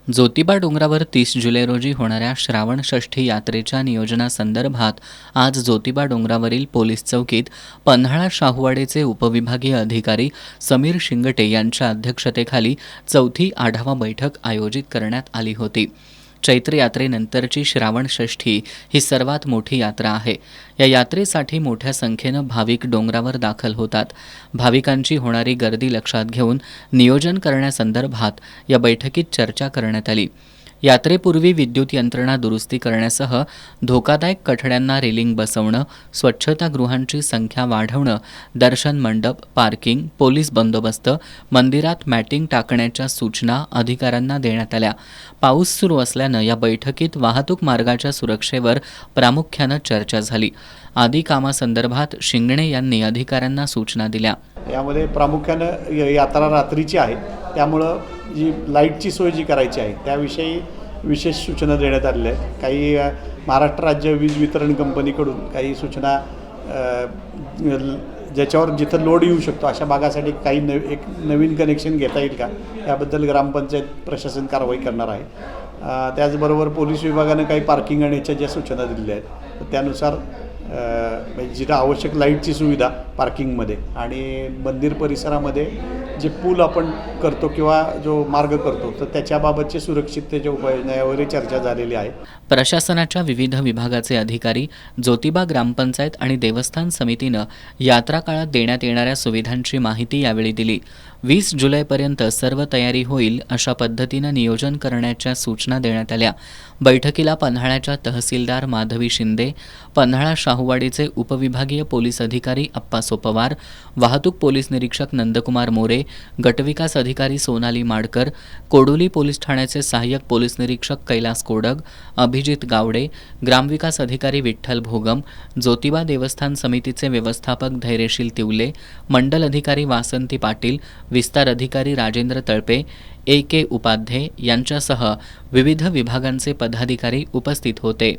ज्योतिबा डोंगरावर 30 जुलै रोजी होणाऱ्या श्रावण षष्ठी यात्रेच्या नियोजनासंदर्भात आज ज्योतिबा डोंगरावरील पोलीस चौकीत पन्हाळा शाहूवाडीचे उपविभागीय अधिकारी समीर शिंगटे यांच्या अध्यक्षतेखाली चौथी आढावा बैठक आयोजित करण्यात आली होती. चैत्र यात्रेनंतरची श्रावण षष्ठी ही सर्वात मोठी यात्रा आहे. या यात्रेसाठी मोठ्या संख्येनं भाविक डोंगरावर दाखल होतात. भाविकांची होणारी गर्दी लक्षात घेऊन नियोजन करण्यासंदर्भात या बैठकीत चर्चा करण्यात आली. यात्रेपूर्वी विद्युत यंत्रणा दुरुस्ती करण्यासह धोकादायक कठड्यांना रेलिंग बसवणं, स्वच्छतागृहांची संख्या वाढवणं, दर्शन मंडप, पार्किंग, पोलीस बंदोबस्त, मंदिरात मॅटिंग टाकण्याच्या सूचना अधिकाऱ्यांना देण्यात आल्या. पाऊस सुरू असल्यानं या बैठकीत वाहतूक मार्गाच्या सुरक्षेवर प्रामुख्यानं चर्चा झाली. आदी कामासंदर्भात शिंगणे यांनी अधिकाऱ्यांना सूचना दिल्या. यामध्ये प्रामुख्यानं यात्रा रात्रीची आहे, त्यामुळं जी लाईटची सोय जी करायची आहे त्याविषयी विशेष सूचना देण्यात आलेल्या आहेत. काही महाराष्ट्र राज्य वीज वितरण कंपनीकडून काही सूचना ज्याच्यावर जिथं लोड येऊ शकतो अशा भागासाठी काही एक नवीन कनेक्शन घेता येईल का याबद्दल ग्रामपंचायत प्रशासन कारवाई करणार आहे. त्याचबरोबर पोलीस विभागानं काही पार्किंग आणि याच्या ज्या सूचना दिलेल्या आहेत तर त्यानुसार जिथं आवश्यक लाईटची सुविधा पार्किंगमध्ये आणि मंदिर परिसरामध्ये जे पूल आपण करतो किंवा जो मार्ग करतो तर त्याच्याबाबतचे सुरक्षिततेच्या उपाययोजना यावरही चर्चा झालेली आहे. प्रशासनाच्या विविध विभागाचे अधिकारी, ज्योतिबा ग्रामपंचायत आणि देवस्थान समितीनं यात्रा काळात देण्यात येणाऱ्या सुविधांची माहिती यावेळी दिली. 20 जुलैपर्यंत सर्व तयारी होईल अशा पद्धतीनं नियोजन करण्याच्या सूचना देण्यात आल्या. बैठकीला पन्हाळ्याच्या तहसीलदार माधवी शिंदे, पन्हाळा शाहूवाडीचे उपविभागीय पोलीस अधिकारी अप्पासो पवार, वाहतूक पोलीस निरीक्षक नंदकुमार मोरे, गटविकास अधिकारी सोनाली माडकर, कोडोली पोलीस ठाण्याचे सहाय्यक पोलीस निरीक्षक कैलास कोडग, अभिजित गावडे, ग्रामविकास अधिकारी विठ्ठल भोगम, ज्योतिबा देवस्थान समितीचे व्यवस्थापक धैर्यशील तिवले, मंडल अधिकारी वासंती पाटील, विस्तार अधिकारी राजेंद्र तळपे, AK उपाध्ये यांच्यासह विविध विभागांचे पदाधिकारी उपस्थित होते.